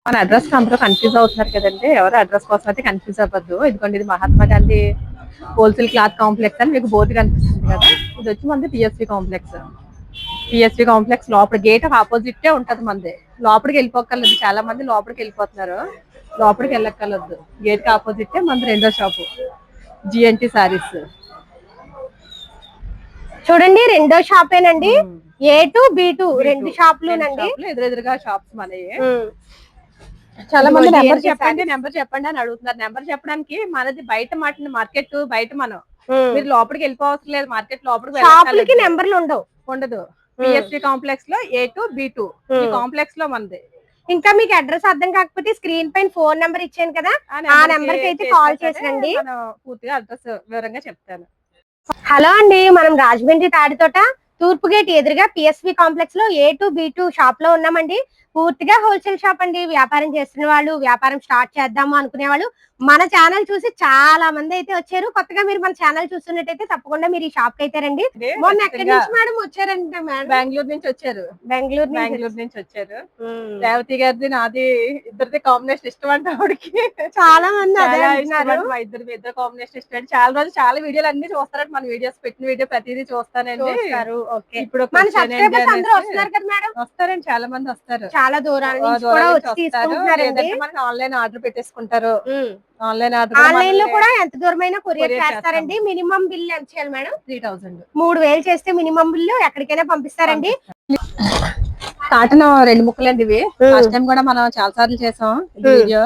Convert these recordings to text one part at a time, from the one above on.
మన అడ్రస్ అందరూ కన్ఫ్యూజ్ అవుతున్నారు కదండి. ఎవరు అడ్రస్ కోసం అయితే కన్ఫ్యూజ్ అవ్వద్దు. ఇదిగోండి, ఇది Mahatma Gandhi wholesale cloth complex అని మీకు బోర్డు కనిపిస్తుంది కదా. ఇది వచ్చి మనది పిఎస్పి కాంప్లెక్స్. పిఎస్పి కాంప్లెక్స్ లోపల గేట్ ఆపోజిట్ ఉంటది మనది. లోపలికి వెళ్ళిపోగలదు. చాలా మంది లోపలికి వెళ్ళిపోతున్నారు. లోపలికి వెళ్ళక్కర్లేదు. గేట్ కి ఆపోజిట్ మనది రెండో షాపు జిఎన్టీ సారీస్. చూడండి, రెండో షాపేనండి. A2 B2 రెండు షాపులునండి. ఎదురెదురుగా షాప్స్ మనవి. చాలా మంది నెంబర్ చెప్పండి అని అడుగుతున్నారు. నెంబర్ చెప్పడానికి మనది బయట మార్కెట్ బయట మనం మీరు లోపలికి వెళ్ళిపోవట్లేదు. మార్కెట్ లోపలికి నెంబర్లు ఉండదు. పిఎస్పి కాంప్లెక్స్ లో A2 B2 ఈ కాంప్లెక్స్ లో మనది. ఇంకా మీకు అడ్రస్ అర్థం కాకపోతే స్క్రీన్ పైన ఫోన్ నెంబర్ ఇచ్చాను కదా, ఆ నెంబర్ కి అయితే కాల్ చేసిరండి. పూర్తిగా అడ్రస్ వివరంగా చెప్తాను. హలో అండి, మనం రాజమండ్రి తాడితోట తూర్పు గేట్ ఎదురుగా పిఎస్వి కాంప్లెక్స్ లో A2 B2 షాప్ లో ఉన్నామండి. పూర్తిగా హోల్సేల్ షాప్ అండి. వ్యాపారం చేస్తున్న వాళ్ళు, వ్యాపారం స్టార్ట్ చేద్దాము అనుకునే వాళ్ళు మన ఛానల్ చూసి చాలా మంది అయితే వచ్చారు. కొత్తగా మీరు మన ఛానల్ చూస్తున్నట్టయితే తప్పకుండా మీరు ఈ షాప్ కి అయితే రండి. మొన్న ఎక్కడి నుంచి మేడం వచ్చారంటే మేడం? బెంగళూరు నుంచి వచ్చారు. బెంగళూరు నుంచి వచ్చారు. రేవతి గారిది నాది ఇద్దరిది కాంబినేషన్ ఇష్టం అంటే ఆవిడకి చాలా మంది ఇద్దరు కాంబినేషన్ ఇష్టం. చాలా రోజులు చాలా వీడియోలు అన్ని చూస్తారంటే మన వీడియోస్ పెట్టిన వీడియో ప్రతిదీ చూస్తానండి. ఇప్పుడు వస్తారండి, చాలా మంది వస్తారు. చాలా దూరాల నుంచి కూడా వచ్చి తీసుకుంటున్నారండి. మనకి ఆన్లైన్ ఆర్డర్ పెట్టేసుకుంటారు. ఆన్లైన్ లో కూడా ఎంత దూరమైనా కొరియర్ చేస్తారండి. మినిమం బిల్ ఎంత చేయాలి మేడం? 3000. 3000 చేస్తే మినిమం బిల్ ఎక్కడికైనా పంపిస్తారండి. కాటన్ 2 ముక్కలండి ఇవి. ఫస్ట్ టైం కూడా మనం చాలా సార్లు చేసాం వీడియో.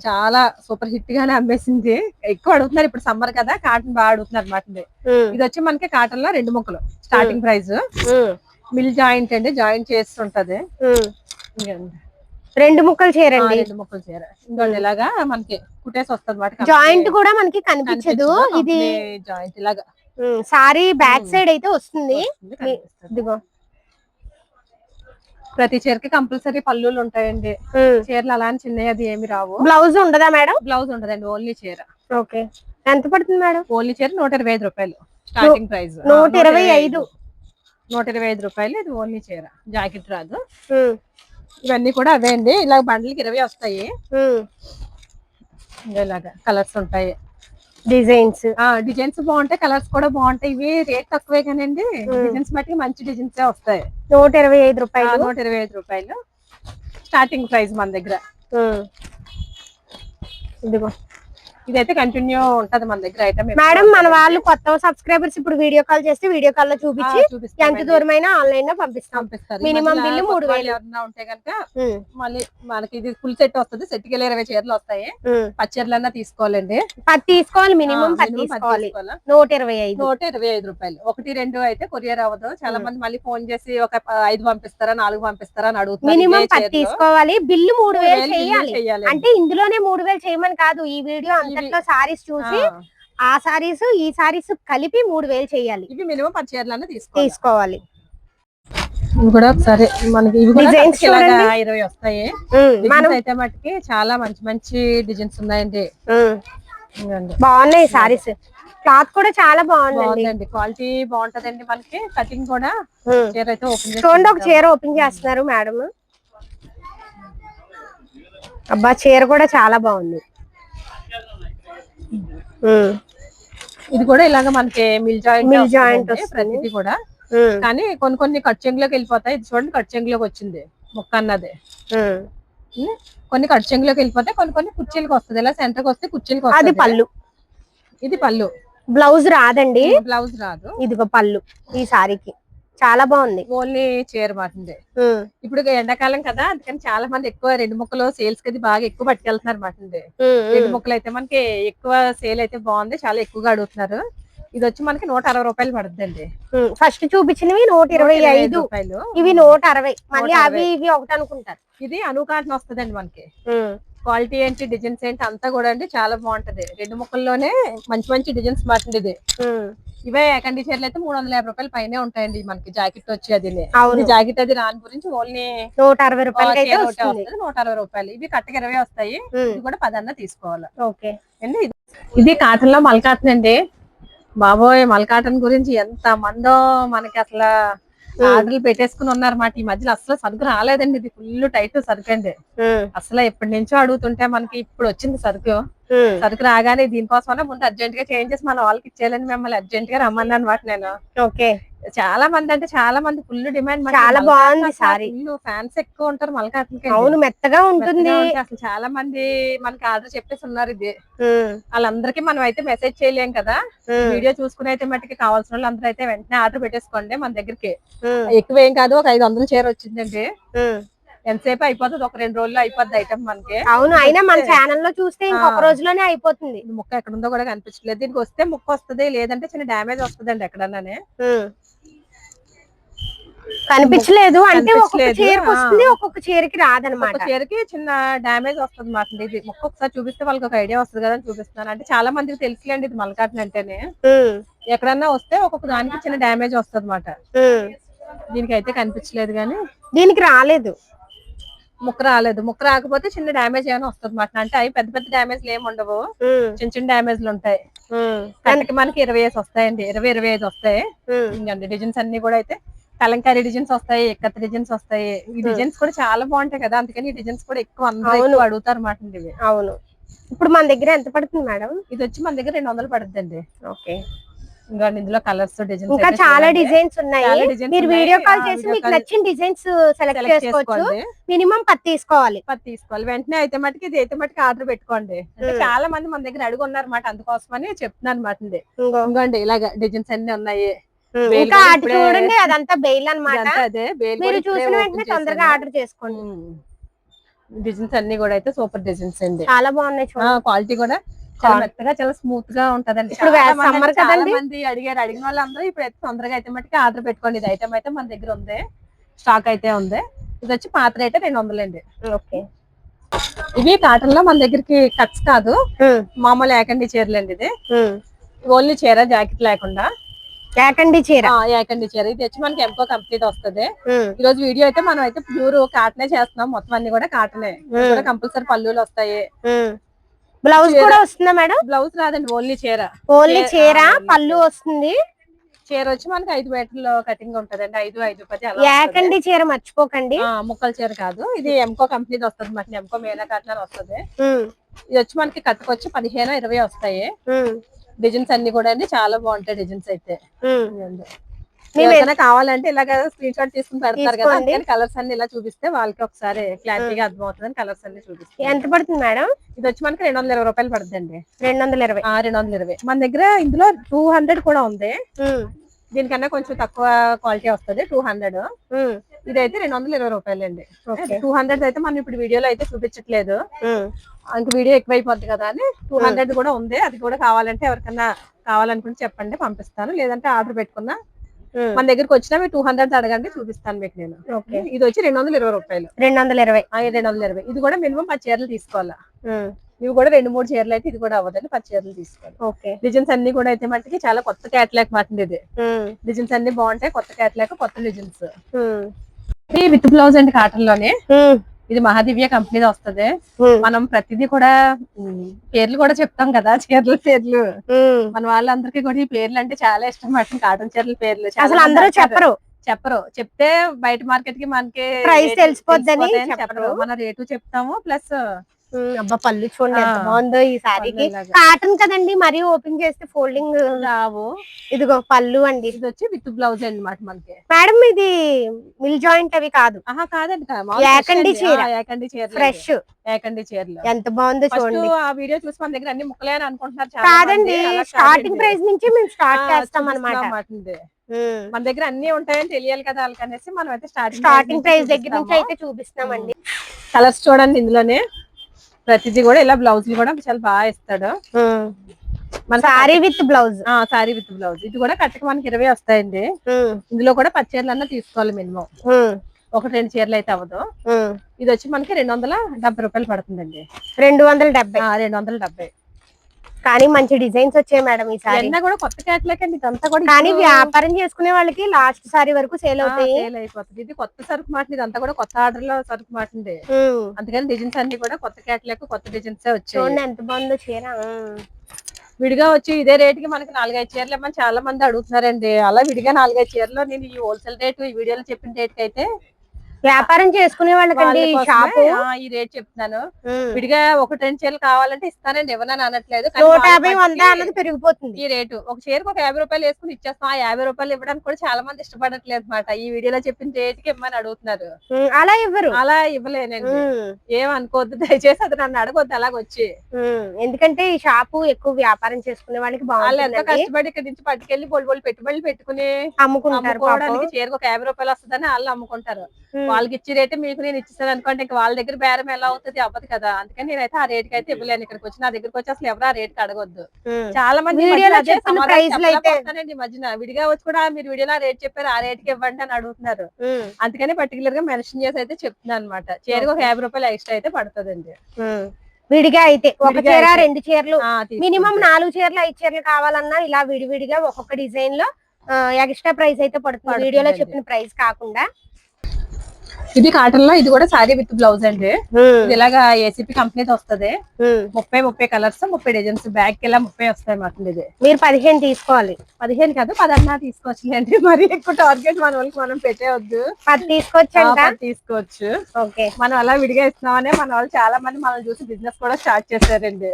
చాలా సూపర్ హిట్ గానే అమ్మేసింది. ఎక్కువ అడుగుతున్నారు ఇప్పుడు సమ్మర్ కదా, కాటన్ బాగా అడుగుతున్నారు అన్నమాట. ఇది వచ్చి మనకి కాటన్ లో 2 ముక్కలు స్టార్టింగ్ ప్రైస్. మిల్ జాయింట్ అండి, జాయింట్ చేస్తుంటది. 2 ముక్కలు చేరండి. 2 ముక్కలు చేర ఇంకోటి ఇలాగా మనకి కుట్టేసి వస్తుంది. జాయింట్ కూడా మనకి కనిపించదు. ఇది జాయింట్ ఇలాగా సారీ బ్యాక్ సైడ్ అయితే వస్తుంది. ఇదిగో ప్రతి చీరకి కంపల్సరీ పళ్ళులు ఉంటాయండి. చీరలు అలా చిన్నవి అది ఏమి రావు. బ్లౌజ్ ఉండదా మేడం? బ్లౌజ్ ఉండదండి, ఓన్లీ చీర. ఓకే, ఎంత పడుతుంది మేడం? ఓన్లీ చీర 125 రూపాయలు స్టార్టింగ్ ప్రైస్. 125 రూపాయలు. ఇది ఓన్లీ చీర, జాకెట్ రాదు. ఇవన్నీ కూడా అవే అండి. ఇలా బండ్లకి 20 వస్తాయి. ఇలాగా కలర్స్ ఉంటాయి, డిజైన్స్ బాగుంటాయి, కలర్స్ కూడా బాగుంటాయి. ఇవి రేట్ తక్కువే కానండి, డిజైన్స్ బట్టి మంచి డిజైన్స్ వస్తాయి. 125 రూపాయలు. 125 రూపాయలు స్టార్టింగ్ ప్రైస్ మన దగ్గర. ఇదిగో ఇదైతే కంటిన్యూ ఉంటది మన దగ్గర ఐటమ్. మేడం, మన వాళ్ళు కొత్త సబ్స్క్రైబర్స్ ఇప్పుడు వీడియో కాల్ చేస్తే వీడియో కాల్ లో చూపించి ఎంత దూరమైనా ఆన్లైన్ లో పంపిస్తారు. మినిమం బిల్ 3000 ఎవరన్నా ఉంటే కనుక మళ్ళీ మనకి ఇది ఫుల్ సెట్ వస్తుంది. సెట్ కి 20 చీరలు వస్తాయి. 10 చీరలన్నా తీసుకోవాలండి. 10 తీసుకోవాలి, మినిమం 10 తీసుకోవాలి. 125 రూపాయలు. 1 2 అయితే కొరియర్ అవ్వదు. చాలా మంది మళ్ళీ ఫోన్ చేసి ఒక 5 పంపిస్తారా 4 పంపిస్తారా అని అడుగుతారు. మినిమం 10 తీసుకోవాలి. బిల్లు 3000 చేయాలి. అంటే ఇందులోనే 3000 చేయమని కాదు, ఈ వీడియో సారీస్ చూసి ఆ సారీస్ ఈ సారీస్ కలిపి 3000 చేయాలి. ఇవి మినిమం 10 చీరలన్నా తీసుకోవాలి. ఇవి కూడా ఒకసారి మనకి ఇవి కూడా 20 వస్తాయి. అయితే మటుకి చాలా మంచి మంచి డిజైన్స్ ఉన్నాయండి. బాగున్నాయి సారీస్. క్లాత్ కూడా చాలా బాగుందండి. క్వాలిటీ బాగుంటదండి. మనకి కటింగ్ కూడా చీర అయితే ఓపెన్ చూడండి, ఒక చీర ఓపెన్ చేస్తున్నారు మేడం. అబ్బా, చీర కూడా చాలా బాగుంది. ఇది కూడా ఇలాగ మనకి మిల్ జాయింట్ ప్రతిదీ కూడా. కానీ కొన్ని కట్ చెంగులోకి వెళ్ళిపోతాయి. ఇది చూడండి, కట్ చెంగులోకి వచ్చింది ముక్క అన్నది. కొన్ని కట్ చెంగులోకి వెళ్ళిపోతాయి, కొన్ని కుర్చీలకు వస్తుంది. ఇలా సెంటర్ కి వస్తే కుర్చీలకు వస్తుంది. పళ్ళు. ఇది పళ్ళు. బ్లౌజ్ రాదండి, బ్లౌజ్ రాదు. ఇదిగో పళ్ళు. ఈ సారీకి చాలా బాగుంది. ఓన్లీ చీర మాటండి. ఇప్పుడు ఎండాకాలం కదా, అందుకని చాలా మంది ఎక్కువ 2 ముక్కలు సేల్స్ కి బాగా ఎక్కువ పట్టుకెళ్తున్నారు మాటండి. 2 ముక్కలు అయితే మనకి ఎక్కువ సేల్ అయితే బాగుంది, చాలా ఎక్కువగా అడుగుతున్నారు. ఇది వచ్చి మనకి 160 రూపాయలు పడుతుందండి. ఫస్ట్ చూపించినవి 125 రూపాయలు, ఇవి 160. మళ్ళీ అవి ఇవి ఒకటి అనుకుంటారు. ఇది అనుకాటన వస్తుందండి మనకి. క్వాలిటీ ఏంటి, డిజైన్స్ ఏంటి అంతా కూడా అండి చాలా బాగుంటది. 2 ముక్కల్లోనే మంచి మంచి డిజైన్స్ మాటండి. ఇది ఇవే ఏకండి చీరలు అయితే 350 రూపాయలు పైనే ఉంటాయండి. మనకి జాకెట్ వచ్చి అది జాకెట్ అది రాని గురించి ఓన్లీ 160 రూపాయలు. 160 రూపాయలు. ఇవి కట్టకి 20 వస్తాయి. ఇది కూడా 10 అన్నా తీసుకోవాలి. ఓకే అండి. ఇది కాటన్ లో మల్ కాటన్ అండి. బాబోయ్, మల్ కాటన్ గురించి ఎంత మందో మనకి అసలు ఆర్డర్లు పెట్టేసుకుని ఉన్నారన్నమాట. ఈ మధ్యలో అసలు సరుకు రాలేదండి. ఇది ఫుల్ టైట్ సరుకు అండి. అసలు ఎప్పటి నుంచో అడుగుతుంటే మనకి ఇప్పుడు వచ్చింది సరుకు. సరుకు రాగానే దీనికోసమనే ముందు అర్జెంట్ గా చేంజ్ చేసి మన వాళ్ళకి ఇచ్చేయాలని మిమ్మల్ని అర్జెంట్ గా రమ్మన్నా అనమాట నేను. ఓకే. చాలా మంది అంటే చాలా మంది ఫుల్ డిమాండ్. చాలా బాగుంది సారీ. ఫుల్ ఫ్యాన్స్ ఎక్కువ ఉంటారు మలకాట్లకి. అవును, మెత్తగా ఉంటుంది. అసలు చాలా మంది మనకి ఆర్డర్ చెప్పేసి ఉన్నారు. ఇది వాళ్ళందరికీ మనం అయితే మెసేజ్ చేయలేం కదా. వీడియో చూసుకుని అయితే మట్టికి కావాల్సిన వాళ్ళు అందరూ అయితే వెంటనే ఆర్డర్ పెట్టేసుకోండి మన దగ్గరికి. ఎక్కువ ఏం కాదు, ఒక 500 చీర వచ్చిందండి. ఎంతసేపు అయిపోతుంది, ఒక 2 రోజుల్లో అయిపోద్ది ఐటమ్ మనకి. అవును, అయినా మన ఛానల్ లో చూస్తే ఇంకొక రోజులోనే అయిపోతుంది. ముక్క ఎక్కడ ఉందో కూడా కనిపించలేదు. దీనికి వస్తే ముక్క వస్తుంది, లేదంటే చిన్న డ్యామేజ్ వస్తుందండి ఎక్కడన్నానే. కనిపించలేదు అంటే ఒక్కొక్క చీరకి వస్తుంది, ఒక్కొక్క చీరకి రాదనమాట. చీరకి చిన్న డ్యామేజ్ వస్తుంది మాట. ఇది ముక్క ఒకసారి చూపిస్తే వాళ్ళకి ఒక ఐడియా వస్తుంది కదా అని చూపిస్తున్నాను. అంటే చాలా మందికి తెలుసులేండి ఇది మలకాటన్ అంటేనే. ఎక్కడన్నా వస్తే ఒక్కొక్క దానికి చిన్న డ్యామేజ్ వస్తుంది మాట. దీనికి అయితే కనిపించలేదు కానీ దీనికి రాలేదు, ముక్క రాలేదు. ముక్క రాకపోతే చిన్న డ్యామేజ్ ఏమైనా వస్తుంది మాట. అంటే అవి పెద్ద పెద్ద డ్యామేజ్ ఏమి ఉండవు, చిన్న చిన్న డ్యామేజ్లు ఉంటాయి. మనకి 20 వస్తాయండి, 20-25 వస్తాయి. డిజైన్స్ అన్ని కూడా అయితే కలంకారీ డిజైన్స్ వస్తాయి, ఎక్కత్ డిజైన్స్ వస్తాయి. ఈ డిజైన్స్ కూడా చాలా బాగుంటాయి కదా, అందుకని ఈ డిజైన్స్ కూడా ఎక్కువ అందరూ అడుగుతారు అన్నమాట. ఇవి అవును. ఇప్పుడు మన దగ్గర ఎంత పడుతుంది మేడం? ఇది వచ్చి మన దగ్గర 200 పడుతుందండి. ఓకే. ఇంకా ఇందులో కలర్స్ డిజైన్స్ ఇంకా చాలా డిజైన్స్ ఉన్నాయి. మీరు వీడియో కాల్ చేసి మీకు నచ్చిన డిజైన్స్ సెలెక్ట్ చేసుకోవచ్చు. మినిమం 10 తీసుకోవాలి. వెంటనే అయితే మటుకు ఇది అయితే మటుకు ఆర్డర్ పెట్టుకోండి. అంటే చాలా మంది మన దగ్గర అడుగు ఉన్నారు అన్నమాట, అందుకోసమని చెప్తున్నాను అనమాట. ఇంకోండి ఇలాగ డిజైన్స్ అన్ని ఉన్నాయి. ఇంకా అటు చూడండి, అదంతా బెయిల్ అన్నమాట. మీరు చూసిన వెంటనే తొందరగా ఆర్డర్ చేసుకోండి. డిజైన్స్ అన్ని కూడా అయితే సూపర్ డిజైన్స్ అండి, చాలా బాగున్నాయి. క్వాలిటీ కూడా చాలా మెత్తగా చాలా స్మూత్ గా ఉంటదండి. చాలా మంది అడిగిన వాళ్ళందరూ ఇప్పుడు అయితే తొందరగా అయితే మటుకు ఆర్డర్ పెట్టుకోండి. ఇది ఐటమ్ అయితే మన దగ్గర ఉంది, స్టాక్ అయితే ఉంది. ఇది వచ్చి పాత రేట్ 200 అండి. ఓకే. ఇవి కాటన్ లో మన దగ్గరికి కట్స్ కాదు, మామూలు ఏకండి చీరలు అండి. ఇది ఓన్లీ చీర, జాకెట్ లేకుండా ఏకండి చీర. ఇది వచ్చి మనకి ఎంకో కంప్లీట్ వస్తుంది. ఈ రోజు వీడియో అయితే మనం అయితే ప్యూర్ కాటనే చేస్తున్నాం. మొత్తం అన్ని కూడా కాటనే. కంపల్సరీ పళ్ళులు వస్తాయి. బ్లౌజ్ కూడా వస్తుందా మేడం? బ్లౌజ్ రాదండి, ఓన్లీ చీర. పళ్ళు వస్తుంది. చీర వచ్చి మనకి 5 మీటర్ల కటింగ్ ఉంటదండి. 5-10 ఏకండి చీర మర్చిపోకండి, ముక్కల చీర కాదు. ఇది ఎంకో కంప్లీట్ వస్తుంది మనకి, ఎంకో మేనా కాటన్ వస్తుంది. ఇది వచ్చి మనకి కట్టుకొచ్చి 15-20 వస్తాయి. డిజైన్స్ అన్ని కూడా అండి చాలా బాగుంటాయి డిజైన్స్ అయితే. కావాలంటే ఇలాగ స్క్రీన్ షాట్ తీసుకుని పెడతారు కదా, కలర్స్ అన్ని ఇలా చూపిస్తే వాళ్ళకి ఒకసారి క్లారిటీగా అర్థమవుతుంది. కలర్స్ అన్ని చూపిస్తే ఎంత పడుతుంది మేడం? ఇది వచ్చి మనకి 220 రూపాయలు పడుతుందండి. 220. మన దగ్గర ఇందులో 200 కూడా ఉంది. దీనికన్నా కొంచెం తక్కువ క్వాలిటీ వస్తుంది 200. ఇదైతే 220 రూపాయలు అండి. 200 అయితే మనం ఇప్పుడు వీడియోలో అయితే చూపించట్లేదు, ఇంక వీడియో ఎక్కువైపోద్ది కదా అని 200 కూడా ఉంది. అది కూడా కావాలంటే ఎవరికన్నా కావాలనుకుంటే చెప్పండి, పంపిస్తాను. లేదంటే ఆర్డర్ పెట్టుకున్నా మన దగ్గరకు వచ్చినా మీరు 200 అడగండి, చూపిస్తాను మీకు నేను. ఇది వచ్చి 220 రూపాయలు. 220. ఇది కూడా మినిమం 10 చీరలు తీసుకోవాలా. ఇవి కూడా 2-3 చీరలు అయితే ఇది కూడా అవ్వదండి, 10 చీరలు తీసుకోవాలి. డిజైన్స్ అన్ని కూడా అయితే మట్టికి చాలా కొత్త క్యాటలాగ్ మాట. ఇది డిజైన్స్ అన్ని బాగుంటాయి, కొత్త క్యాటలాగ్, కొత్త డిజైన్స్. విత్ బ్లౌజ్ అండి కాటన్ లోనే. ఇది మహాదివ్య కంపెనీ వస్తది. మనం ప్రతిదీ కూడా పేర్లు కూడా చెప్తాం కదా, చీరల పేర్లు. మన వాళ్ళందరికీ కూడా ఈ పేర్లు అంటే చాలా ఇష్టం మాట. కాటన్ చీరల పేర్లు అసలు అందరూ చెప్పరు. చెప్తే బయట మార్కెట్ కి మనకి ప్రైస్ తెలిసిపోద్దని చెప్పరు. మన రేటు చెప్తాము. ప్లస్ అబ్బా పళ్ళు చూడండి ఎంత బాగుందో ఈ సారీకి. కాటన్ కదండి, మరి ఓపెన్ చేస్తే ఫోల్డింగ్ రావు. ఇదిగో పళ్ళు అండి. ఇది వచ్చి విత్ బ్లౌజ్ అన్నమాట మనకి. మేడం ఇది మిల్ జాయింట్ అవి కాదు? కాదండి, ఏకండి చీర, ఫ్రెష్ ఏకండి చీరలు. ఎంత బాగుందో చూడండి. ఆ వీడియో చూసి మన దగ్గర అన్ని ముక్కలే అని అనుకుంటున్నారు. కాదండి, స్టార్టింగ్ ప్రైస్ నుంచి మేము స్టార్ట్ చేస్తాం అన్నమాట. మన దగ్గర అన్ని ఉంటాయని తెలియాలి కదా వాళ్ళకనేసి మనం అయితే స్టార్టింగ్ ప్రైస్ దగ్గర నుంచి అయితే చూపిస్తామండి. కలర్స్ చూడండి, ఇందులోనే ప్రతిదీ కూడా ఇలా బ్లౌజ్ కూడా చాలా బాగా ఇస్తాడు. మన సారీ విత్ బ్లౌజ్. ఇది కూడా కట్టకి మనకి 20 వస్తాయండి. ఇందులో కూడా 10 చీరలు అన్నా తీసుకోవాలి మినిమం. 1-2 చీరలు అయితే అవ్వదు. ఇది వచ్చి మనకి 270 రూపాయలు పడుతుందండి. 270. కానీ మంచి డిజైన్స్ వచ్చాయి మేడం ఈ సారీ. కూడా కొత్త క్యాటలాగ్ అండి ఇదంతా కూడా. కానీ వ్యాపారం చేసుకునే వాళ్ళకి లాస్ట్ సారీ వరకు సేల్ అవుతాయి, సేల్ అయిపోతుంది. ఇది కొత్త సరుకు మాట, ఇదంతా కూడా కొత్త ఆర్డర్ లో సరుకు మాట అండి. అందుకని డిజైన్స్ అన్ని కూడా కొత్త క్యాటలాగ్, కొత్త డిజైన్స్ వచ్చాయి. చూడండి ఎంత బాగుందో చీర. విడిగా వచ్చి ఇదే రేట్ కి మనకి 4-5 చీరలు ఇవ్వమని చాలా మంది అడుగుతున్నారండి. అలా విడిగా 4-5 చీరలు నేను ఈ హోల్సేల్ రేటు ఈ వీడియోలో చెప్పిన రేట్ కి అయితే వ్యాపారం చేసుకునే వాళ్ళకండి షాపు ఈ రేట్ చెప్తున్నాను. విడిగా 1-2 చీరలు కావాలంటే ఇస్తానండి, ఇవ్వనని అనట్లేదు. 150-100 అన్నది పెరిగిపోతుంది ఈ రేటు. ఒక చీరకు ఒక 50 రూపాయలు వేసుకుని ఇచ్చేస్తాం. ఆ 50 రూపాయలు ఇవ్వడానికి కూడా చాలా మంది ఇష్టపడట్లేదు అనమాట. ఈ వీడియోలో చెప్పిన రేట్ కి ఇమ్మని అడుగుతున్నారు. అలా ఇవ్వరు, అలా ఇవ్వలేనండి. ఏమనుకోవద్దు దయచేసి, అది నన్ను అడగొద్దు అలాగొచ్చి. ఎందుకంటే ఈ షాపు ఎక్కువ వ్యాపారం చేసుకునే వాళ్ళకి వాళ్ళు ఎంతో కష్టపడి ఇక్కడ నుంచి పట్టుకెళ్ళి బొల్లు పెట్టుబడులు పెట్టుకుని అమ్ముకోవడానికి చీరకు ఒక 50 రూపాయలు వస్తుందని వాళ్ళు అమ్ముకుంటారు. వాళ్ళకి ఇచ్చే రేటు మీకు నేను ఇచ్చేసాను అనుకోండి, ఇంకా వాళ్ళ దగ్గర బేరం ఎలా అవుతుంది, అవ్వదు కదా. అందుకని నేనైతే ఆ రేట్ కి అయితే ఇవ్వలేను. ఇక్కడికి వచ్చి నా దగ్గరకు వచ్చి అసలు ఎవరు ఆ రేట్ కి అడగొద్దు. చాలా మంది మధ్యన విడిగా వచ్చి కూడా మీరు వీడియోలో రేట్ చెప్పారు, ఆ రేట్ కి ఇవ్వండి అని అడుగుతున్నారు. అందుకని పర్టికులర్ గా మెన్షన్ చేసి అయితే చెప్తున్నాను అనమాట. చీరకు ఒక 50 రూపాయలు ఎక్స్ట్రా అయితే పడుతుందండి విడిగా అయితే. ఒక చీర 2 చీరలు మినిమం 4 చీరలు 5 చీరలు కావాలన్నా ఇలా విడివిడిగా ఒక్కొక్క డిజైన్ లో ఎక్స్ట్రా ప్రైస్ అయితే పడుతుంది, వీడియోలో చెప్పిన ప్రైస్ కాకుండా. ఇది కాటన్ లో, ఇది కూడా సారీ విత్ బ్లౌజ్ అండి. ఇది ఇలాగా ఏసీపీ కంపెనీతో వస్తుంది. 30 కలర్స్ 30 డిజైన్స్. బ్యాగ్ కి ఇలా 30 వస్తాయి మాట. ఇది మీరు 15 తీసుకోవాలి. 15 కాదు 10 తీసుకోవచ్చులేండి. మరి ఎక్కువ టార్గెట్ మన వాళ్ళకి మనం పెట్టేవద్దు. 10 తీసుకోవచ్చు. ఓకే, మనం అలా విడిగా ఇస్తున్నామని మన వాళ్ళు చాలా మంది మనం చూసి బిజినెస్ కూడా స్టార్ట్ చేశారండి.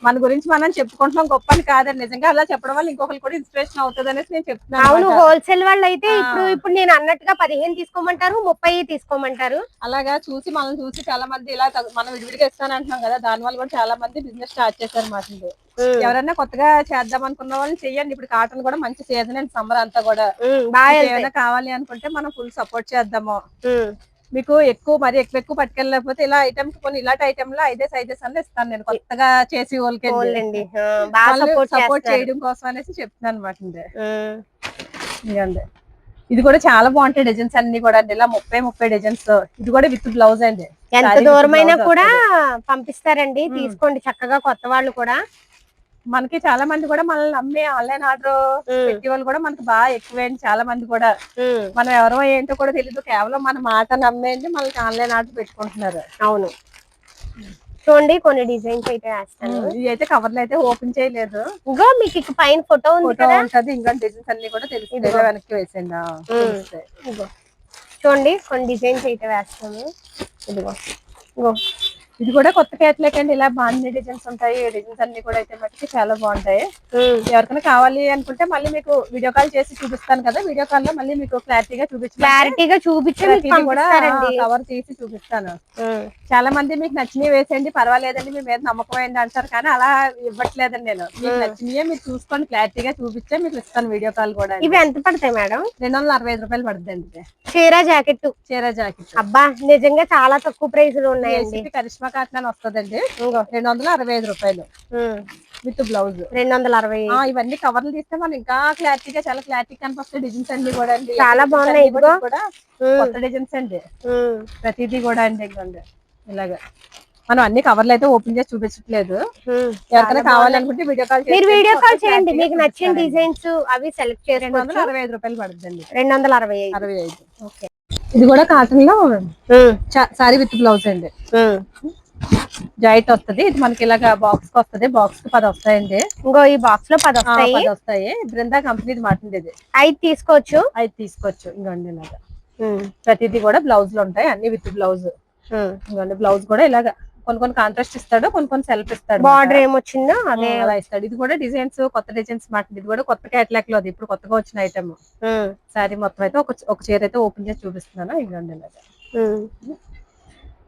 మన గురించి మనం చెప్పుకుంటున్నాం గొప్పని కాదండి, నిజంగా అలా చెప్పడం వల్ల ఇంకొకరు కూడా ఇన్స్పిరేషన్ అవుతుంది అనేసి నేను చెప్తున్నాను. అవును, హోల్సేల్ వాళ్ళు అయితే ఇప్పుడు నేను అన్నట్టుగా 15 తీసుకోమంటారు, 30 తీసుకోమంటారు. అలాగా చూసి మనం చూసి చాలా మంది ఇలా మనం విడివిడిగా ఇస్తాను అంటున్నాం కదా, దాని వల్ల కూడా చాలా మంది బిజినెస్ స్టార్ట్ చేశారు మాట. ఎవరైనా కొత్తగా చేద్దాం అనుకున్న వాళ్ళు చెయ్యండి. ఇప్పుడు కాటన్ కూడా మంచి సీజన్ అండి, సమ్మర్ అంతా కూడా. ఏమైనా కావాలి అనుకుంటే మనం ఫుల్ సపోర్ట్ చేద్దాము. మీకు మరి ఎక్కువ పట్టుకెళ్ళకపోతే ఇలా ఐటమ్స్ కొన్ని ఇలాంటి ఐటమ్ లో 5 సైజెస్ అన్న ఇస్తాను నేను, కొత్తగా చేసి వాళ్ళకి సపోర్ట్ చేయడం కోసం అనేసి చెప్తున్నాను అనమాట. ఇది కూడా చాలా బాగుంటాయి డిజైన్స్ అన్ని కూడా అండి. ఇలా 30 డిజైన్స్. ఇది కూడా విత్ బ్లౌజ్ అండి. ఎంత దూరమైనా కూడా పంపిస్తారండి, తీసుకోండి చక్కగా. కొత్త వాళ్ళు కూడా మనకి చాలా మంది కూడా మనల్ని నమ్మి ఆన్లైన్ ఆర్డర్ పెట్టే వాళ్ళు కూడా మనకి బాగా ఎక్కువేండి. చాలా మంది కూడా మనం ఎవరో ఏంటో కూడా తెలీదు, కేవలం మన మాట నమ్మేండి మనకి ఆన్లైన్ ఆర్డర్ పెట్టుకుంటున్నారు. అవును, చూడండి కొన్ని డిజైన్స్ అయితే వేస్తాను. ఇవి అయితే కవర్లు అయితే ఓపెన్ చేయలేదు. ఇంకా మీకు ఇక పైన ఫోటో ఉంటది. ఇంకా డిజైన్స్ అన్ని కూడా తెలుస్తుంది. వెనక్కి వేసేయండి. చూడండి కొన్ని డిజైన్స్ అయితే వేస్తాము. ఇదిగో ఇది కూడా కొత్త కేటలాగ్ అండి. ఇలా బాగుంది డిజైన్స్ ఉంటాయి. డిజైన్స్ అన్ని కూడా అయితే మటుకి చాలా బాగుంటాయి. ఎవరికైనా కావాలి అనుకుంటే మళ్ళీ మీకు వీడియో కాల్ చేసి చూపిస్తాను కదా, వీడియో కాల్ లో మళ్ళీ మీకు క్లారిటీగా చూపించి కూడా కవర్ తీసి చూపిస్తాను. చాలా మంది మీకు నచ్చినవి వేసేయండి పర్వాలేదండి, మీ మీద నమ్మకం అయింది అంటారు, కానీ అలా ఇవ్వట్లేదండి నేను. మీకు నచ్చినవి మీరు చూసుకొని క్లారిటీగా చూపించే మీకు ఇస్తాను వీడియో కాల్ కూడా. ఇవి ఎంత పడతాయి మేడం? 265 రూపాయలు పడుతుందండి. చీర జాకెట్ అబ్బా నిజంగా చాలా తక్కువ ప్రైస్ లో ఉన్నాయండి. కరిష్మా కాటన్ వస్తుందండి. 265 రూపాయలు విత్ బ్లౌజ్. 260. ఇవన్నీ కవర్లు తీస్తే మనం ఇంకా క్లారిటీగా చాలా క్లారిటీ కనిపిస్తాయి. డిజైన్స్ అన్ని కూడా అండి చాలా బాగున్నాయి. కూడా కొత్త డిజైన్స్ అండి ప్రతిదీ కూడా అండి. ఇలాగా మనం అన్ని కవర్లు అయితే ఓపెన్ చేసి చూపించట్లేదు. ఎవరికైనా కావాలనుకుంటే వీడియో కాల్ చేయండి. మీకు నచ్చిన డిజైన్స్ అవి సెలెక్ట్ చేసి 265 రూపాయలు పడుతుందండి. 265. ఓకే, ఇది కూడా కాటన్ లో సారీ విత్ బ్లౌజ్ అండి. జాయింట్ వస్తుంది. ఇది మనకి ఇలాగా బాక్స్ కి వస్తుంది. బాక్స్ కి 10 వస్తాయండి. ఇంకో ఈ బాక్స్ లో 10 వస్తాయి. బృందా కంపెనీ మాట్లాడేది. ఇది 5 తీసుకోవచ్చు. ఇంకోండి ఇలాగా ప్రతిదీ కూడా బ్లౌజ్ లో ఉంటాయి. అన్ని విత్ బ్లౌజ్. ఇంకోండి బ్లౌజ్ కూడా ఇలాగా కొన్ని కాంట్రాస్ట్ ఇస్తాడు, కొన్ని సెల్ఫ్ ఇస్తాడు. బార్డర్ ఏమొచ్చిందో అదే అలా ఇస్తాడు. ఇది కూడా డిజైన్స్ కొత్త డిజైన్స్ మాట. ఇది కూడా కొత్త కేటలాగ్ లో ఇప్పుడు కొత్తగా వచ్చిన ఐటమ్. సారీ మొత్తం అయితే ఒక చీర అయితే ఓపెన్ చేసి చూపిస్తున్నాను. ఇంకోండి ఇలాగా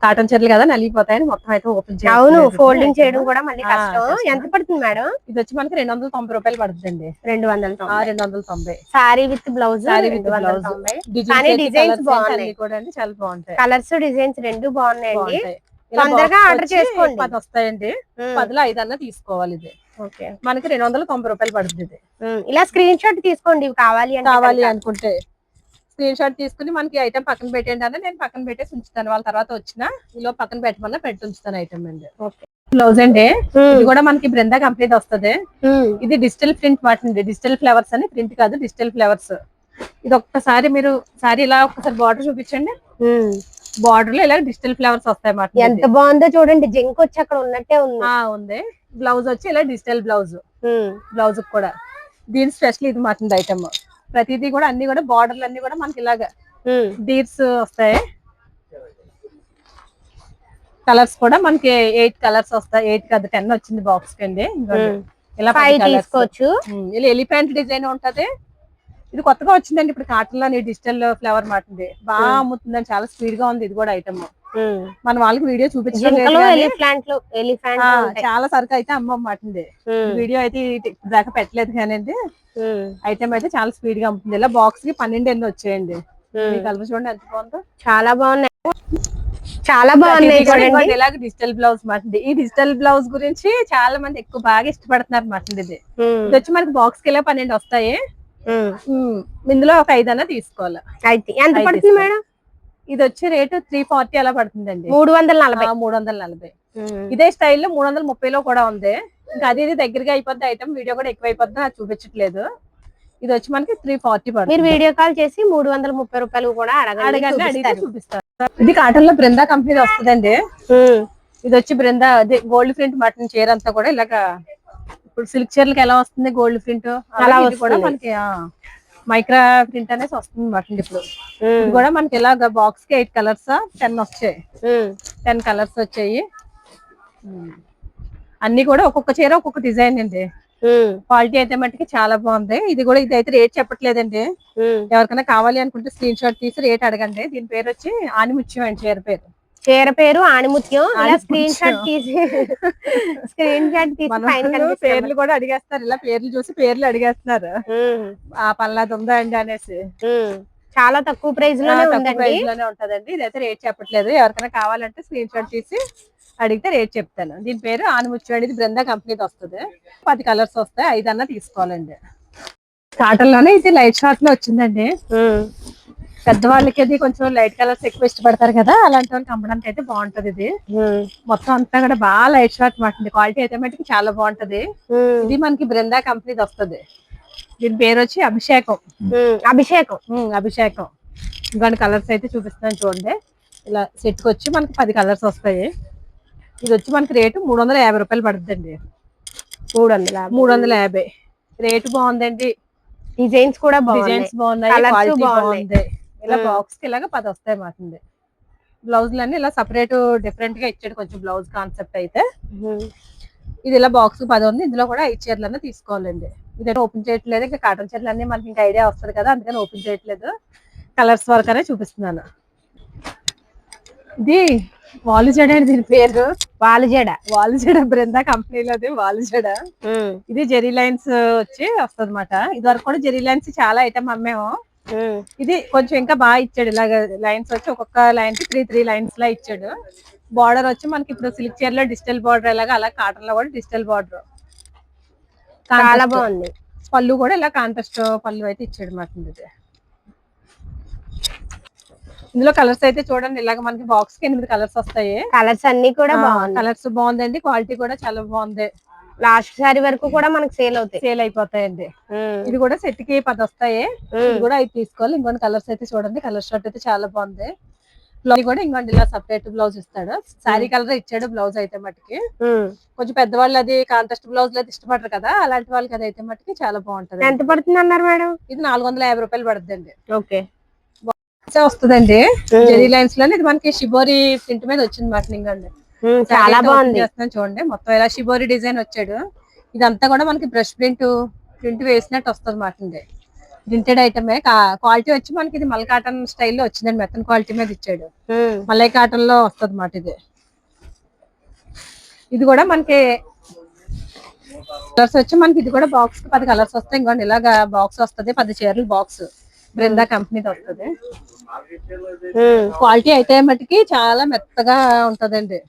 కాటన్ చీరలు కదా నలిగిపోతాయని మొత్తం అయితే ఓపెన్ చేయాలి. అవును, ఫోల్డింగ్ చేయడం కూడా మళ్ళీ కష్టం. ఎంత పడుతుంది మేడం? ఇది వచ్చి మనకి 290 రూపాయలు పడుతుందండి. 290 సారీ విత్ బ్లౌజ్. డిజైన్స్ బాగున్నాయి కూడా అండి, చాలా బాగుంటాయి. కలర్స్ డిజైన్స్ రెండు బాగున్నాయండి. తొందరగా ఆర్డర్ చేసుకోండి. 10 వస్తాయండి. 10లో 5 అన్న తీసుకోవాలి. ఇది మనకి 290 రూపాయలు పడుతుంది. ఇలా స్క్రీన్ షాట్ తీసుకోండి కావాలి అనుకుంటే. స్క్రీన్ షాట్ తీసుకుని మనకి ఐటమ్ పక్కన పెట్టండి అన్న, నేను పక్కన పెట్టేసి ఉంచుతాను. వాళ్ళ తర్వాత వచ్చిన ఇలా పక్కన పెట్టమన్నా పెట్టి ఉంచుతాను ఐటమ్ అండి. బ్లౌజ్ అండి. ఇది కూడా మనకి బృందా కంపెనీ వస్తుంది. ఇది డిజిటల్ ప్రింట్ వాటింది. డిజిటల్ ఫ్లవర్స్ అని, ప్రింట్ కాదు డిజిటల్ ఫ్లవర్స్. ఇది ఒక్కసారి మీరు ఇలా ఒక్కసారి బార్డర్ చూపించండి. బార్డర్ లో ఇలా డిజిటల్ ఫ్లవర్స్ వస్తాయి మాట. ఎంత బాగుందో చూడండి. జంక్ వచ్చి అక్కడ ఉన్నట్టే ఉంది. బ్లౌజ్ వచ్చి ఇలా డిజిటల్ బ్లౌజ్, బ్లౌజ్ కూడా దీని స్పెషల్ ఇది మాత్రం ఐటమ్. ప్రతిదీ కూడా అన్ని కూడా బార్డర్లు అన్ని కూడా మనకి ఇలాగా డీర్స్ వస్తాయి. కలర్స్ కూడా మనకి 8 కలర్స్ వస్తాయి. 8 కాదు 10 వచ్చింది బాక్స్ కింద. ఇలా 5 తీసుకోవచ్చు. ఇలా ఎలిఫెంట్ డిజైన్ ఉంటది. ఇది కొత్తగా వచ్చిందండి ఇప్పుడు కాటన్ లో డిజిటల్ ఫ్లవర్ మాటింది. బాగా అమ్ముతుందండి, చాలా స్పీడ్ గా ఉంది ఇది కూడా ఐటమ్. మన వాళ్ళకి వీడియో చూపించడం చాలా సరుకు అయితే అమ్మమాటింది. వీడియో అయితే దాకా పెట్టలేదు కానీ ఐటమ్ అయితే చాలా స్పీడ్ గా అమ్ముతుంది. ఇలా బాక్స్ కి 12 ఎన్ని వచ్చాయండి. కలర్ చూడండి ఎంత బాగుందో, చాలా బాగున్నాయి. చాలా బాగున్నాయి. ఇలాగ డిజిటల్ బ్లౌజ్ మాటింది. ఈ డిజిటల్ బ్లౌజ్ గురించి చాలా మంది ఎక్కువ బాగా ఇష్టపడుతున్నారు మాటింది. ఇది వచ్చి మనకి బాక్స్ కి ఇలా 12 వస్తాయి. ఇందులో ఒక 5 అన్న తీసుకోవాలి. ఎంత పడుతుంది మేడం? ఇది వచ్చే రేటు 340 అలా పడుతుందండి. 340. ఇదే స్టైల్లో 330లో కూడా ఉంది. ఇంకా అది ఇది దగ్గరగా అయిపోద్ది ఐటమ్. వీడియో కూడా ఎక్కువ అయిపోద్ది, అది చూపించట్లేదు. ఇది వచ్చి మనకి 340 పడుతుంది. మీరు వీడియో కాల్ చేసి 330 రూపాయలు కూడా అడగండి, అడిగితే చూపిస్తారు. ఇది కాటన్ లో బృందా కంపెనీ వస్తుందండి. ఇది వచ్చి బృందా అదే గోల్డ్ ప్రింట్ మటన్ చీర అంతా కూడా ఇలాగా ఇప్పుడు సిల్క్ చీరలకి ఎలా వస్తుంది గోల్డ్ ప్రింట్, అలా కూడా మనకి మైక్రా ప్రింట్ అనేసి వస్తుంది మటన్. ఇప్పుడు ఇది కూడా మనకి ఇలాగ బాక్స్ కి 8 కలర్స్ 10 వచ్చాయి. 10 కలర్స్ వచ్చాయి. అన్ని కూడా ఒక్కొక్క చీర ఒక్కొక్క డిజైన్ అండి. క్వాలిటీ అయితే మట్టుకి చాలా బాగుంది. ఇది కూడా ఇది అయితే రేట్ చెప్పట్లేదండి. ఎవరికైనా కావాలి అనుకుంటే స్క్రీన్ షాట్ తీసి రేట్ అడగండి. దీని పేరు వచ్చి ఆనిముత్యం అండి. చీర పేరు ఆనిముత్యం. స్క్రీన్ షాట్ తీసి పేర్లు కూడా అడిగేస్తారు. ఇలా పేర్లు చూసి పేర్లు అడిగేస్తున్నారు. ఆ పల్లాది ఉందా అండి అనేసి. చాలా తక్కువ ప్రైస్ లోనే ఉంటదండి. ఇదైతే రేట్ చెప్పట్లేదు. ఎవరికైనా కావాలంటే స్క్రీన్ షాట్ తీసి అడిగితే రేట్ చెప్తాను. దీని పేరు ఆనిముత్యం అండి. ఇది బృందా కంపెనీది వస్తుంది. 10 కలర్స్ వస్తాయి. 5 అన్న తీసుకోవాలండి. కాటన్ లోనే ఇది లైట్ షార్ట్ లో వచ్చిందండి. పెద్దవాళ్ళకి అది కొంచెం లైట్ కలర్స్ ఎక్కువ ఇష్టపడతారు కదా, అలాంటి వాళ్ళకి అమ్మడానికి అయితే బాగుంటది. ఇది మొత్తం అంతా కూడా బాగా లైట్ షార్ట్ మాట్లాడి క్వాలిటీ అయితే మటుకు చాలా బాగుంటది. ఇది మనకి బృందా కంపెనీది వస్తుంది. దీని పేరు వచ్చి అభిషేకం. ఇంకొన్ని కలర్స్ అయితే చూపిస్తాను చూడండి. ఇలా సెట్ కి వచ్చి మనకి 10 కలర్స్ వస్తాయి. ఇది వచ్చి మనకి రేటు 350 రూపాయలు పడుతుందండి. 350 రేటు బాగుందండి. డిజైన్స్ కూడా బాగున్నాయి. క్వాలిటీ బాగుంది. ఇలా బాక్స్ కి ఇలాగా 10 వస్తాయి మాకుంది. బ్లౌజులన్నీ ఇలా సపరేట్ డిఫరెంట్ గా ఇచ్చాడు కొంచెం బ్లౌజ్ కాన్సెప్ట్ అయితే. ఇది ఇలా బాక్స్ కి 10 ఉంది. ఇందులో కూడా 5 చీరలన్నా తీసుకోవాలండి. ఇదైతే ఓపెన్ చేయట్లేదు. ఇంకా కాటన్ చీరలు అన్ని మనకి ఇంకా ఐడియా వస్తుంది కదా, అందుకని ఓపెన్ చేయట్లేదు. కలర్స్ వరకు అనే చూపిస్తున్నాను. ఇది వాలుజడ అండి. దీని పేరు వాలుజడ బృందా కంపెనీలోది వాలుజడ. ఇది జెరీ లైన్స్ వచ్చి వస్తుంది అనమాట. ఇది వరకు కూడా జెరీ లైన్స్ చాలా ఐటమ్ అమ్మేమో. ఇది కొంచెం ఇంకా బాగా ఇచ్చాడు. ఇలాగ లైన్స్ వచ్చి ఒక్కొక్క లైన్ కి 3 లైన్స్ లా ఇచ్చాడు. బార్డర్ వచ్చి మనకి ఇప్పుడు సిల్క్ చీర లో డిజిటల్ బార్డర్ ఎలాగా అలా కాటన్ లో కూడా డిజిటల్ బార్డర్ చాలా బాగుంది. పళ్ళు కూడా ఇలా కాంట్రాస్ట్ పళ్ళు అయితే ఇచ్చాడు మాట. ఇందులో కలర్స్ అయితే చూడండి. ఇలాగ మనకి బాక్స్ కి 8 కలర్స్ వస్తాయి. కలర్స్ అన్ని కూడా కలర్స్ బాగుందండి. క్వాలిటీ కూడా చాలా బాగుంది. లాస్ట్ సారీ వరకు కూడా మనకి సేల్ అయిపోతాయండి. ఇది కూడా సెట్ కి 10 వస్తాయి. ఇది కూడా 5 తీసుకోవాలి. ఇంకొన్ని కలర్స్ అయితే చూడండి. కలర్ షర్ట్ అయితే చాలా బాగుంది. బ్లౌజ్ కూడా ఇంకోటి ఇలా సపరేట్ బ్లౌజ్ ఇస్తాడు. శారీ కలర్ ఇచ్చాడు బ్లౌజ్ అయితే మటుకి. కొంచెం పెద్దవాళ్ళు అది కాంట్రాస్ట్ బ్లౌజ్ అయితే ఇష్టపడరు కదా, అలాంటి వాళ్ళకి అది అయితే మటుకి చాలా బాగుంటది. ఎంత పడుతుంది అన్నారు మేడం? ఇది 450 రూపాయలు పడుతుందండి. ఓకే వస్తుందండి. జెరీ లైన్స్ లోనే ఇది మనకి షిబోరి ప్రింట్ మీద వచ్చింది మాట. అండి చాలా బాగుంది. చూడండి మొత్తం ఇలా షిబోరి డిజైన్ వచ్చాడు. ఇదంతా కూడా మనకి బ్రష్ ప్రింట్ వేసినట్టు వస్తుంది మాట. ప్రింటెడ్ ఐటమే. క్వాలిటీ వచ్చి మనకి ఇది మల్ కాటన్ స్టైల్లో వచ్చిందండి. మెత్తన్ క్వాలిటీ మీద ఇచ్చాడు. మలై కాటన్ లో వస్తుంది మాట. ఇది కూడా మనకి కలర్స్ వచ్చి మనకి ఇది కూడా బాక్స్ 10 కలర్స్ వస్తాయి. ఇంకోండి ఇలాగా బాక్స్ వస్తుంది. 10 చీరలు బాక్స్ బృందా కంపెనీది వస్తుంది. క్వాలిటీ అయితే మటుకి చాలా మెత్తగా ఉంటదండి.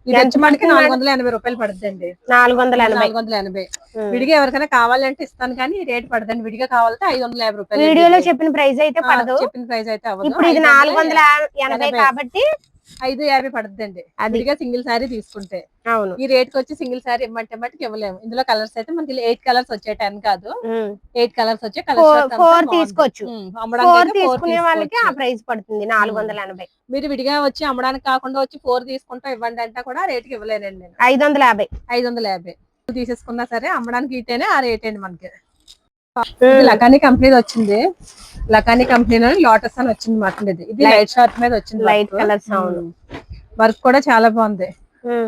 ఇది వచ్చి మనకి 480 రూపాయలు పడుతుందండి. 480. విడిగా ఎవరికైనా కావాలంటే ఇస్తాను కానీ రేట్ పడదండి. విడిగా కావాలంటే 550 రూపాయలు. వీడియోలో చెప్పిన ప్రైస్ అయితే పడదు. చెప్పిన ప్రైస్ అయితే అవ్వదు. ఇప్పుడు ఇది 480 కాబట్టి 550 పడుతుందండి అదిగా సింగిల్ సారీ తీసుకుంటే. అవును. ఈ రేట్ కి వచ్చి సింగిల్ సారీ ఇమ్మంటే మట్టుకు ఇవ్వలేము. ఇందులో కలర్స్ అయితే మనకి 8 కలర్స్ వచ్చాయి, 10 కాదు 8 కలర్స్ వచ్చాయి. కలర్ 4 తీసుకోవచ్చు. 4 తీసుకునే వాళ్ళకి ఆ ప్రైస్ పడుతుంది 480. మీరు విడిగా వచ్చి అమ్మడానికి కాకుండా వచ్చి 4 తీసుకుంటా ఇవ్వండి అంటే కూడా రేట్ కి ఇవ్వలేనండి నేను. 550 తీసేసుకున్నా సరే అమ్మడానికి ఇటేనే ఆ రేట్ అండి మనకి. లకానీ కంపెనీ వచ్చింది. లకానీ కంపెనీలో లోటస్ అని వచ్చింది మాట. ఇది లైట్ షార్ట్ మీద వచ్చింది, లైట్ కలర్స్. వర్క్ కూడా చాలా బాగుంది.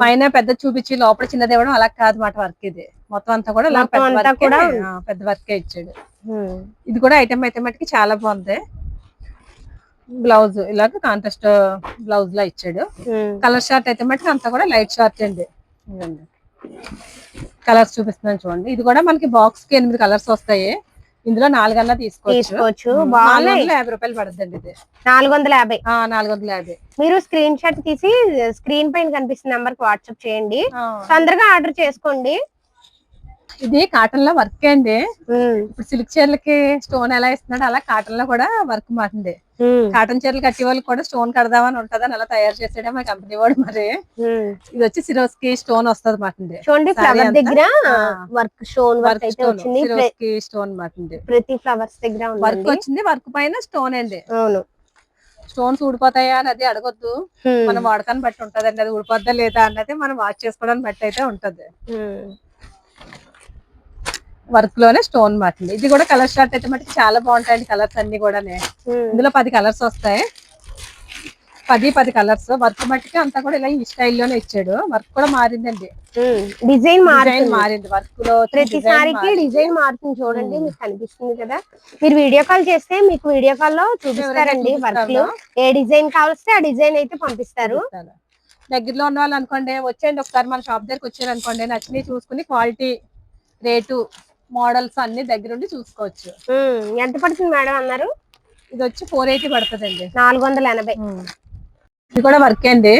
పైన పెద్ద చూపించి లోపల చిన్నది ఇవ్వడం అలా కాదు మాట వర్క్. ఇది మొత్తం అంతా కూడా పెద్ద వర్క్ ఇచ్చాడు. ఇది కూడా ఐటమ్ అయితే మటుకి చాలా బాగుంది. బ్లౌజ్ ఇలాగ కాంట్రాస్ట్ బ్లౌజ్ లా ఇచ్చాడు. కలర్ షార్ట్ అయితే మటుకు అంతా కూడా లైట్ షార్ట్ అండి. కలర్స్ చూపిస్తున్నాను చూడండి. ఇది కూడా మనకి బాక్స్ కి 8 కలర్స్ వస్తాయి. ఇందులో 4 అన్నా తీసుకోవచ్చు. 450 రూపాయలు పడుతుందండి ఇది. 450. మీరు స్క్రీన్ షాట్ తీసి స్క్రీన్ పైన కనిపిస్తున్న నంబర్ కి వాట్సాప్ చేయండి, తొందరగా ఆర్డర్ చేసుకోండి. ఇది కాటన్ లో వర్క్ అండి. ఇప్పుడు సిల్క్ చీరలకి స్టోన్ ఎలా ఇస్తున్నాడు అలా కాటన్ లో కూడా వర్క్ మాటండి. కాటన్ చీరలు కట్టే వాళ్ళకి కూడా స్టోన్ కడదామని ఉంటదని అలా తయారు చేసాడే మా కంపెనీ వాడు. మరి ఇది వచ్చి సిరోస్ కి స్టోన్ వస్తుంది మాటండి. చూడండి ఫ్లవర్ దగ్గర వర్క్ స్టోన్ వర్క్ అయితే వచ్చింది. సిరోస్ కి స్టోన్ మాటండి. ప్రతి ఫ్లవర్స్ దగ్గర వర్క్ వచ్చింది. వర్క్ పైన స్టోన్ అండి. అవును. స్టోన్స్ ఊడిపోతాయా అని అది అడగొద్దు. మనం వాడకాన్ని బట్టి ఉంటదండి. అది ఊడిపోద్దా లేదా అన్నది మనం వాష్ చేసుకోవడానికి బట్టి అయితే ఉంటది. వర్క్ లోనే స్టోన్ మాటండి. ఇది కూడా కలర్ షార్ట్ అయితే మటుకు చాలా బాగుంటాయండి. కలర్స్ అన్ని కూడా ఇందులో 10 కలర్స్ వస్తాయి. 10 కలర్స్. వర్క్ మట్టుకి అంతా కూడా ఇలా ఈ స్టైల్లోనే ఇచ్చాడు. వర్క్ కూడా మారిందండి. డిజైన్ మారింది. వర్క్ లో ప్రతిసారికి డిజైన్ మారుతుంది. చూడండి మీకు కనిపిస్తుంది కదా. మీరు వీడియో కాల్ చేస్తే మీకు వీడియో కాల్ లో చూపిస్తారండి వర్క్ లో. ఏ డిజైన్ కావాల్స్తే ఆ డిజైన్ అయితే పంపిస్తారు. దగ్గరలో ఉన్న వాళ్ళు అనుకోండి వచ్చేయండి ఒకసారి మన షాప్ దగ్గరకు వచ్చారు అనుకోండి, నచ్చినవి చూసుకుని క్వాలిటీ, రేటు, మోడల్స్ అన్ని దగ్గరుండి చూసుకోవచ్చు. ఎంత పడుతుంది మేడం అన్నారు? ఇది వచ్చి 480 పడుతుందండి. 480. ఇది కూడా వర్క్ అండి.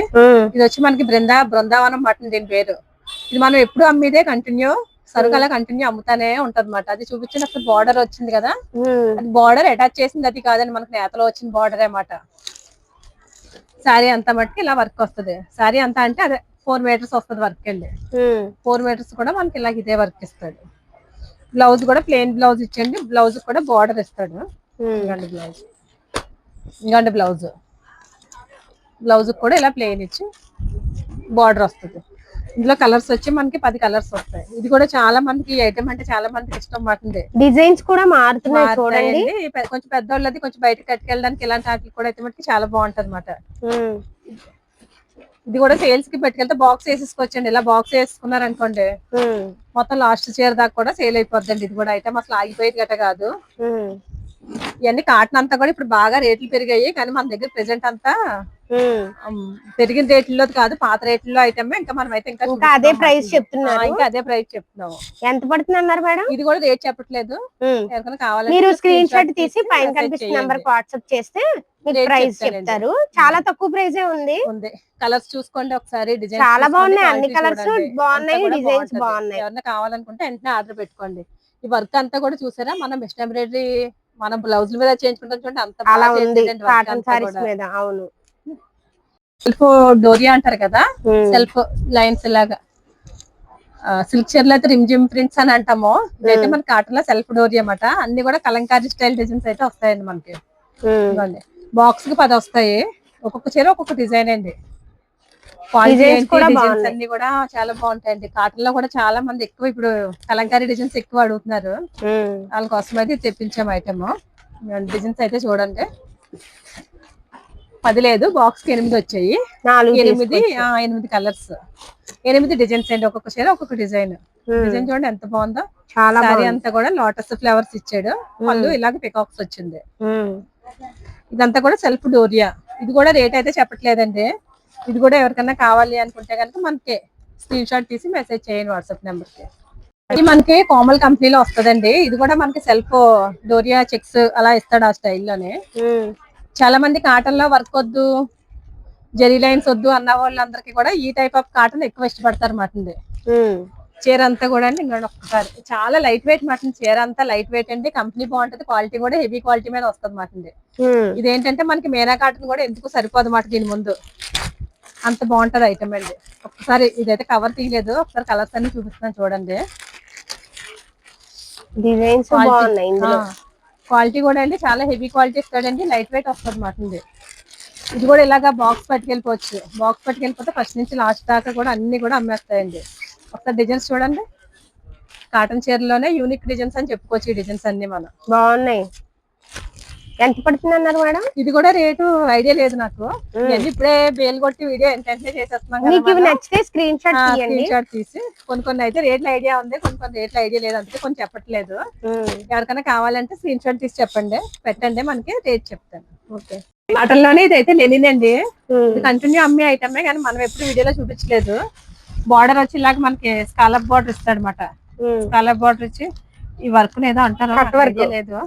ఇది వచ్చి మనకి బృందావనం మటన్ దీని పేరు. ఇది మనం ఎప్పుడు అమ్మిదే కంటిన్యూ సరుకు అలా కంటిన్యూ అమ్ముతానే ఉంటది మాట. అది చూపించినప్పుడు బార్డర్ వచ్చింది కదా, అది బార్డర్ అటాచ్ చేసింది అది కాదండి, మనకి నేతలో వచ్చిన బార్డర్ అన్నమాట. శారీ అంతా మట్టుకి ఇలా వర్క్ వస్తుంది. శారీ అంతా అంటే అదే 4 మీటర్స్ వస్తుంది వర్క్ అండి. 4 మీటర్స్ కూడా మనకి ఇలా ఇదే వర్క్ ఇస్తాడు. బ్లౌజ్ కూడా ప్లెయిన్ బ్లౌజ్ ఇచ్చండి. బ్లౌజ్ కూడా బార్డర్ ఇస్తాడు. ఇంకండి బ్లౌజ్ కూడా ఇలా ప్లెయిన్ ఇచ్చి బార్డర్ వస్తుంది. ఇందులో కలర్స్ వచ్చి మనకి 10 కలర్స్ వస్తాయి. ఇది కూడా చాలా మందికి ఐటమ్ అంటే చాలా మందికి ఇష్టం మాటండి. డిజైన్స్ కూడా మారుతున్నాయి చూడండి. కొంచెం పెద్దోళ్ళది కొంచెం బయటకి కట్టుకెళ్ళడానికి ఇలాంటి వాటికి కూడా అయితే మటుకి చాలా బాగుంటది అన్నమాట. ఇది కూడా సేల్స్ కి పెట్టుకెళ్తే బాక్స్ వేసేసుకోవచ్చండి. ఇలా బాక్స్ వేసుకున్నారు అనుకోండి మొత్తం లాస్ట్ చీర దాకా కూడా సేల్ అయిపోద్దండి. ఇది కూడా ఐటమ్ అసలు ఆగిపోయేది గట్ట కాదు. ఇవన్నీ కాటన్ అంతా కూడా ఇప్పుడు బాగా రేట్లు పెరిగాయి, కానీ మన దగ్గర ప్రెసెంట్ అంతా పెరిగిన రేట్లలో కాదు, పాత రేట్లలో ఐటమ్. ఇంకా మనం అయితే ఇంకా అదే ప్రైస్ చెప్తున్నారు. ఇంకా అదే ప్రైస్ చెప్తున్నాము. ఎంత పడుతుంది అన్నారు మేడం? ఇది కూడా రేట్ చెప్పట్లేదు. ఎవరికైనా కావాలంటే మీరు స్క్రీన్ షాట్ తీసి పైన కనిపిస్తున్న నంబర్ కి వాట్సాప్ చేస్తే మీకు ప్రైస్ చెప్తారు. చాలా తక్కువ ప్రైజే ఉంది. కలర్స్ చూసుకోండి ఒకసారి. డిజైన్ చాలా బాగున్నాయి. అన్ని కలర్స్ బాగున్నాయి, డిజైన్స్ బాగున్నాయి. ఎవరైనా కావాలనుకుంటే వెంటనే ఆర్డర్ పెట్టుకోండి. ఈ వర్క్ అంతా కూడా చూసారా, మనం మిషన్ ఎంబ్రాయిడరీ మనం బ్లౌజ్ మీద చేయించుకుంటాం చూడండి, అంత అలా ఉంది కాటన్ సారీస్ మీద. అవును. సెల్ఫ్ డోరియా అంటారు కదా, సెల్ఫ్ లైన్స్ లాగా. సిల్క్ చీరలు అయితే రిమ్జిమ్ ప్రింట్స్ అని అంటాము. ఇదైతే మన కాటన్ లో సెల్ఫ్ డోరియా అన్నమాట. అన్ని కూడా కలంకారీ స్టైల్ డిజైన్స్ అయితే వస్తాయండి మనకి. బాక్స్ కి 10 వస్తాయి. ఒక్కొక్క చీర ఒక్కొక్క డిజైన్ అండి. డిజైన్స్ అన్ని కూడా చాలా బాగుంటాయండి. కాటన్ లో కూడా చాలా మంది ఎక్కువ ఇప్పుడు కలంకారీ డిజైన్స్ ఎక్కువ అడుగుతున్నారు. వాళ్ళ కోసం అయితే తెప్పించాము ఐటమ్. డిజైన్స్ అయితే చూడండి, 10 లేదు, బాక్స్ కి 8 వచ్చాయి. 8 కలర్స్, 8 డిజైన్స్ అండి. ఒక్కొక్క చీర ఒక్కొక్క డిజైన్. డిజైన్ చూడండి ఎంత బాగుందో. చాలా సారీ అంతా కూడా లోటస్ ఫ్లవర్స్ ఇచ్చాడు. పళ్ళు ఇలాగ పికాక్స్ వచ్చింది. ఇదంతా కూడా సెల్ఫ్ డోరియా. ఇది కూడా రేట్ అయితే చెప్పట్లేదండి. ఇది కూడా ఎవరికైనా కావాలి అనుకుంటే కనుక మనకి స్క్రీన్ షాట్ తీసి మెసేజ్ చేయండి వాట్సాప్ నెంబర్ కి. ఇది మనకి కోమల్ కంపెనీలో వస్తుందండి. ఇది కూడా మనకి సెల్ఫ్ డోరియా చెక్స్ అలా ఇస్తాడు ఆ స్టైల్లోనే. చాలా మంది కాటన్ లో వర్క్ వద్దు, జెరీ లైన్స్ వద్దు అన్న వాళ్ళందరికీ కూడా ఈ టైప్ ఆఫ్ కాటన్ ఎక్కువ ఇష్టపడతారు అన్నమాట. చీర అంతా కూడా అండి ఇంకా ఒక్కసారి చాలా లైట్ వెయిట్ మాట, చీర అంతా లైట్ వెయిట్ అండి, కంపెనీ బాగుంటది, క్వాలిటీ కూడా హెవీ క్వాలిటీ మీద వస్తుంది మాట అండి. ఇదేంటంటే మనకి మీనా కాటన్ కూడా ఎందుకు సరిపోదు మాట దీని ముందు, అంత బాగుంటది ఐటమ్ అండి. ఒకసారి ఇదైతే కవర్ తీయలేదు, ఒకసారి కలర్స్ అన్ని చూపిస్తున్నాను చూడండి. డిజైన్స్ బాగున్నాయి. క్వాలిటీ కూడా అండి చాలా హెవీ క్వాలిటీ ఇస్తాడండి, లైట్ వెయిట్ వస్తుంది మాట అండి. ఇది కూడా ఇలాగా బాక్స్ పట్టుకెళ్ళిపోవచ్చు, బాక్స్ పట్టుకెళ్ళిపోతే ఫస్ట్ నుంచి లాస్ట్ దాకా కూడా అన్ని కూడా అమ్మేస్తాయండి. ఒకసారి డిజైన్స్ చూడండి, కాటన్ చీరలోనే యూనిక్ డిజైన్స్ అని చెప్పుకోవచ్చు. ఈ డిజైన్స్ అన్ని మనం బాగున్నాయి. ఎంత పడుతుంది అన్నారు మేడం? ఇది కూడా రేటు ఐడియా లేదు నాకు, ఇప్పుడే బేల్ కొట్టి వీడియో వెంటనే చేసేస్తున్నాం. మీకు ఇవి నచ్చితే స్క్రీన్ షాట్ తీసి కొన్ని అయితే రేట్లు ఐడియా ఉంది, కొన్ని రేట్లు ఐడియా లేదు, అందుకే కొన్ని చెప్పట్లేదు. ఎవరికైనా కావాలంటే స్క్రీన్ షాట్ తీసి చెప్పండి, పెట్టండి, మనకి రేట్ చెప్తాను. ఓకే. వాటర్లోనే ఇదైతే లెనిన్ అండి, ఇది కంటిన్యూ అమ్మే ఐటమే కానీ మనం ఎప్పుడు వీడియోలో చూపించలేదు. బార్డర్ వచ్చి ఇలాగ మనకి స్కాలప్ బార్డర్ ఇస్తాడు అనమాట. స్కాలప్ బార్డర్ వచ్చి ఈ వర్క్ ఏదో అంటారు, లేదు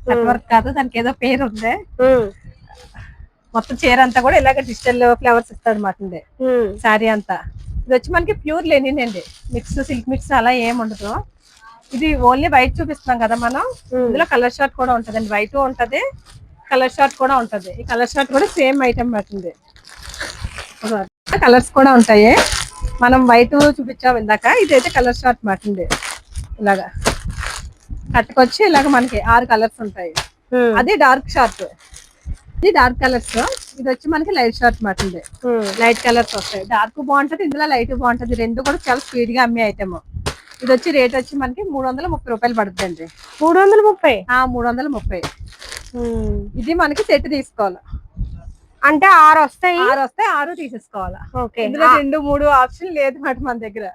కట్ వర్క్ కాదు, దానికి ఏదో పేరు ఉంది. మొత్తం చీర అంతా కూడా ఇలాగ డిజిటల్ ఫ్లవర్స్ ఇస్తాడు అనమాట శారీ అంతా. ఇది వచ్చి మనకి ప్యూర్ లెనిన్ అండి, మిక్స్ సిల్క్ మిక్స్ అలా ఏం ఉండదు. ఇది ఓన్లీ వైట్ చూపిస్తున్నాం కదా మనం, ఇందులో కలర్ షార్ట్ కూడా ఉంటదండి, వైట్ ఉంటది, కలర్ షార్ట్ కూడా ఉంటది. ఈ కలర్ షార్ట్ కూడా సేమ్ ఐటమ్ పడుతుంది, కలర్స్ కూడా ఉంటాయి. మనం వైట్ చూపించాం ఇందాక, ఇదైతే కలర్ షార్ట్ మాటింది. ఇలాగా కట్టుకొచ్చి ఇలాగ మనకి 6 కలర్స్ ఉంటాయి. అది డార్క్ షార్ట్, ఇది డార్క్ కలర్స్, ఇది వచ్చి మనకి లైట్ షార్ట్ మాటింది. లైట్ కలర్స్ వస్తాయి, డార్క్ బాగుంటది, ఇందులో లైట్ బాగుంటది, రెండు కూడా చాలా స్పీడ్ గా అమ్మే ఐటమ్. ఇది వచ్చి రేట్ వచ్చి మనకి 330 రూపాయలు పడుతుంది. 330? 330. ఇది మనకి సెట్ తీసుకోవాలి అంటే 6 వస్తాయి, 6 తీసేసుకోవాలా. ఇందులో 2, 3 ఆప్షన్ లేదు మాట మన దగ్గర.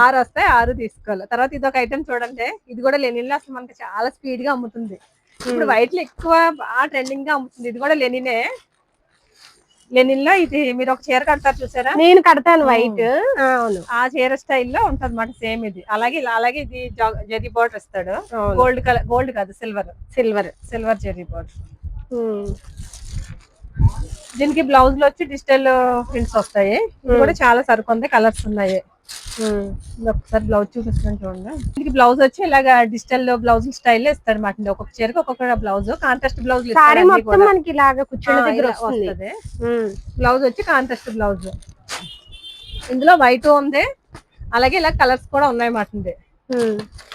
6 వస్తాయి, 6 తీసుకోవాలి. తర్వాత ఇది ఒక ఐటమ్ చూడండి, ఇది కూడా లెనిన్ లో అసలు మనకి చాలా స్పీడ్ గా అమ్ముతుంది. ఇప్పుడు వైట్ లో ఎక్కువ బాగా ట్రెండింగ్ గా అమ్ముతుంది. ఇది కూడా లెనినే, లెనిన్ లో ఇది మీరు ఒక చీర కడతారు చూసారా, నేను కడతాను వైట్, ఆ చీర స్టైల్లో ఉంటది అన్నమాట సేమ్ ఇది. అలాగే ఇది జరీ బోర్డర్ ఇస్తాడు, గోల్డ్ కాదు సిల్వర్ జరీ బోర్డర్. దీనికి బ్లౌజ్ లో వచ్చి డిజిటల్ ప్రింట్స్ వస్తాయి. ఇది కూడా చాలా సరుకు ఉంది, కలర్స్ ఉన్నాయి. ఒకసారి బ్లౌజ్ చూపిస్తాను చూడండి. దీనికి బ్లౌజ్ వచ్చి ఇలాగా డిజిటల్ బ్లౌజ్ స్టైల్ ఇస్తాడు మాట, ఒక్కొక్క చీరకు ఒక్కొక్క బ్లౌజ్, కాంట్రాస్ట్ బ్లౌజ్ వస్తుంది. బ్లౌజ్ వచ్చి కాంట్రాస్ట్ బ్లౌజ్, ఇందులో వైట్ ఉంది, అలాగే ఇలా కలర్స్ కూడా ఉన్నాయి మాట.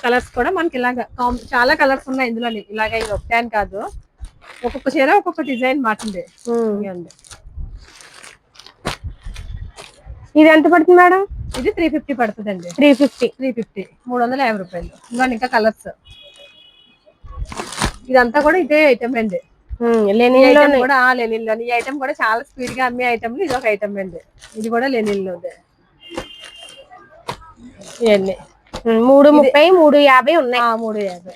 కలర్స్ కూడా మనకి ఇలాగా చాలా కలర్స్ ఉన్నాయి ఇందులో, ఇలాగ ఇది ఒకటే అని కాదు, ఒక్కొక్క చీర ఒక్కొక్క డిజైన్ మాటింది. ఇది ఎంత పడుతుంది మేడం? ఇది 350 పడుతుంది అండి. 350 350 రూపాయలు. ఇంకా ఇంకా కలర్స్, ఇదంతా కూడా ఇదే ఐటమ్ అండి, లెనిన్ కూడా. లెనిన్ లో ఈ ఐటమ్ కూడా చాలా స్పీడ్ గా అమ్మే ఐటమ్, ఇది ఒక ఐటమ్ అండి, ఇది కూడా లెనిన్ లో. ఇవన్నీ 330, 350 ఉన్నాయి. 350.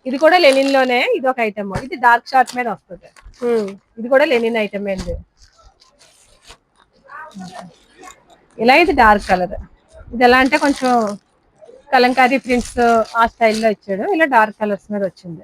ఇది కూడా లెనిన్ లోనే, ఇది ఒక ఐటమ్, ఇది డార్క్ షార్ట్ మీద వస్తుంది. ఇది కూడా లెనిన్ ఐటమ్ అండి. ఇలా ఇది డార్క్ కలర్, ఇది ఎలా అంటే కొంచెం కలంకారీ ప్రింట్స్ ఆ స్టైల్లో ఇచ్చాడు, ఇలా డార్క్ కలర్స్ మీద వచ్చింది.